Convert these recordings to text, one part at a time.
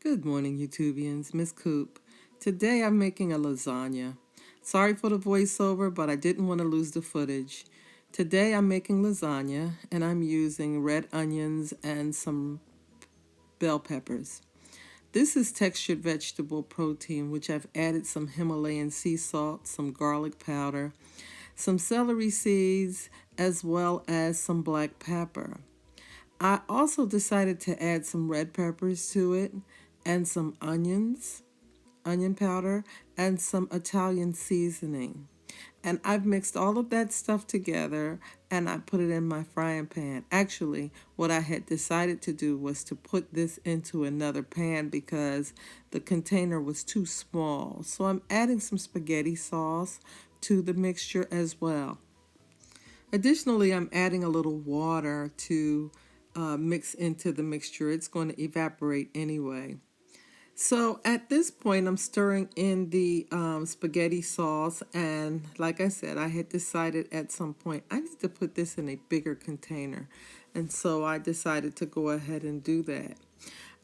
Good morning, YouTubians. Miss Coop. Today I'm making a lasagna. Sorry for the voiceover, but I didn't want to lose the footage. Today I'm making lasagna, and I'm using red onions and some bell peppers. This is textured vegetable protein, which I've added some Himalayan sea salt, some garlic powder, some celery seeds, as well as some black pepper. I also decided to add some red peppers to it and some onion powder, and some Italian seasoning. And I've mixed all of that stuff together and I put it in my frying pan. Actually, what I had decided to do was to put this into another pan because the container was too small. So I'm adding some spaghetti sauce to the mixture as well. Additionally, I'm adding a little water to mix into the mixture. It's going to evaporate anyway. So at this point, I'm stirring in the spaghetti sauce, and like I said, I had decided at some point I need to put this in a bigger container, and so I decided to go ahead and do that.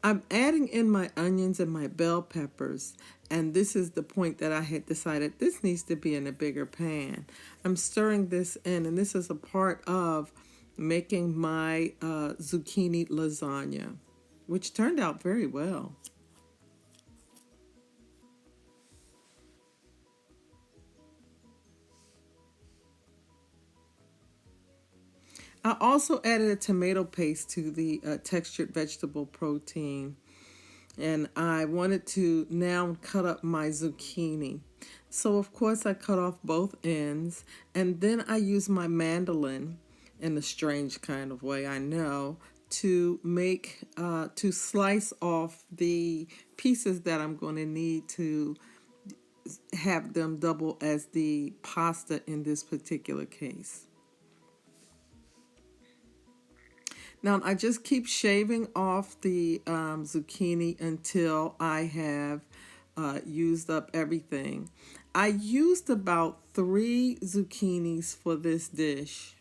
I'm adding in my onions and my bell peppers, and this is the point that I had decided this needs to be in a bigger pan. I'm stirring this in, and this is a part of making my zucchini lasagna, which turned out very well. I also added a tomato paste to the textured vegetable protein, and I wanted to now cut up my zucchini. So of course I cut off both ends, and then I use my mandolin in a strange kind of way, I know, to slice off the pieces that I'm going to need to have them double as the pasta in this particular case. Now I just keep shaving off the zucchini until I have used up everything. I used about 3 zucchinis for this dish.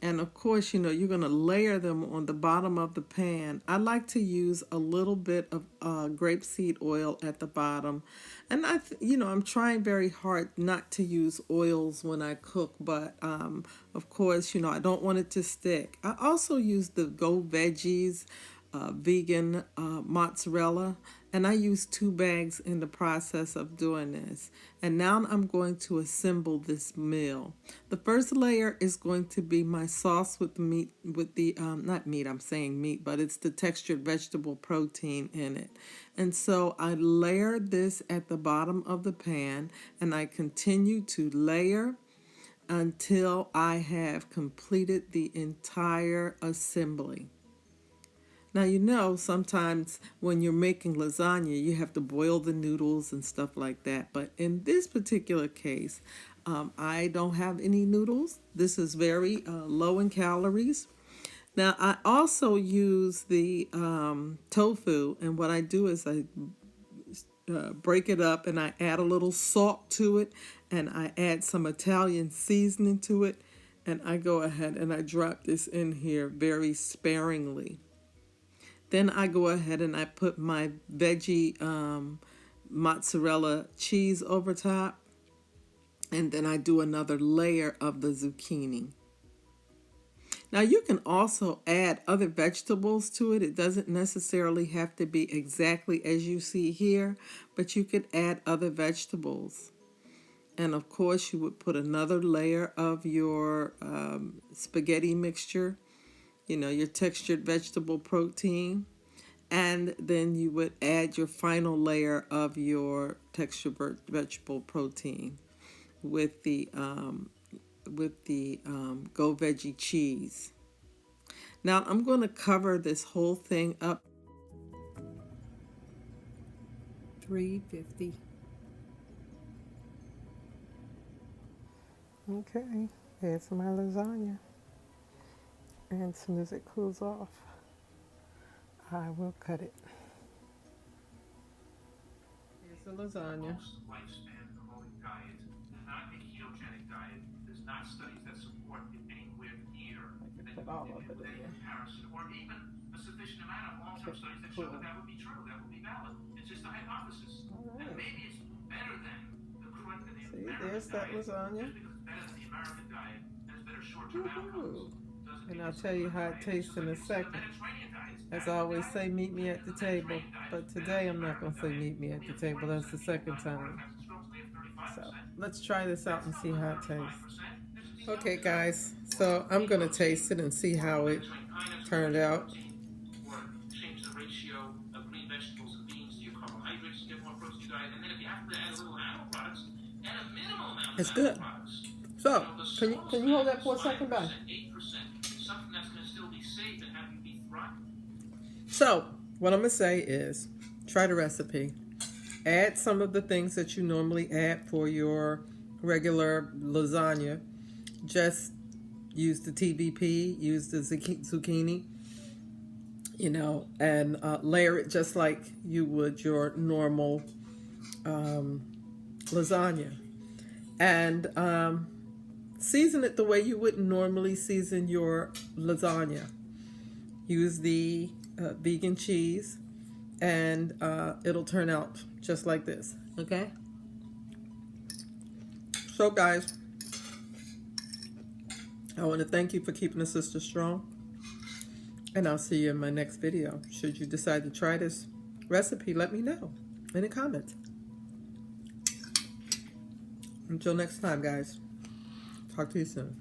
And of course, you're going to layer them on the bottom of the pan. I like to use a little bit of grapeseed oil at the bottom. And I'm trying very hard not to use oils when I cook, but of course, I don't want it to stick. I also use the Go Veggies vegan mozzarella, and I use 2 bags in the process of doing this. And now I'm going to assemble this meal. The first layer is going to be my sauce with meat, with the not meat, I'm saying meat, but it's the textured vegetable protein in it. And so I layer this at the bottom of the pan, and I continue to layer until I have completed the entire assembly. Now, sometimes when you're making lasagna, you have to boil the noodles and stuff like that. But in this particular case, I don't have any noodles. This is very low in calories. Now, I also use the tofu, and what I do is I break it up and I add a little salt to it, and I add some Italian seasoning to it, and I go ahead and I drop this in here very sparingly. Then I go ahead and I put my veggie mozzarella cheese over top. And then I do another layer of the zucchini. Now you can also add other vegetables to it. It doesn't necessarily have to be exactly as you see here, but you could add other vegetables. And of course you would put another layer of your spaghetti mixture, your textured vegetable protein. And then you would add your final layer of your textured vegetable protein with the Go Veggie cheese. Now I'm going to cover this whole thing up. 350. Okay, here's my lasagna. And as soon as it cools off, I will cut it. Here's the lasagna. Lifespan promoting diet, not a ketogenic diet. There's not studies that support it anywhere near that with a comparison or even a sufficient amount of some studies that show that that would be true. That would be valid. It's just a hypothesis. All And right. maybe it's better than the See, American there's that diet. lasagna. Just because it's better than the American diet has better short-term outcomes. Doesn't And mean I'll it's a tell you good how it diet. It's tastes just in like a if you say the second. Mediterranean diet is As better I than the always say, diet, meet me at maybe the the table. Mediterranean diet But is better today than I'm the not going American to say diet. meet me at We the have table. 40% That's the people second die of heart time. attacks and strokes, and we have 35%. So let's try this out That's and not see like how it 35%. tastes. There's just Okay, these guys. So I'm going to taste it and see how it turned out. or change the ratio of green vegetables and beans to your carbohydrates to get more protein to your diet. And then if you have to add a little animal products, add a minimum amount It's of good. animal products. So, You know, can you hold that for a second, 5%, guys? 8%, something that's going to still be safe and have you be thriving. So, what I'm going to say is, try the recipe. Add some of the things that you normally add for your regular lasagna. Just use the TBP, use the zucchini, you know, and layer it just like you would your normal lasagna. And season it the way you would normally season your lasagna. Use the vegan cheese, and it'll turn out just like this. Okay? So, guys, I want to thank you for keeping the sister strong. And I'll see you in my next video. Should you decide to try this recipe, let me know in the comments. Until next time, guys. Talk to you soon.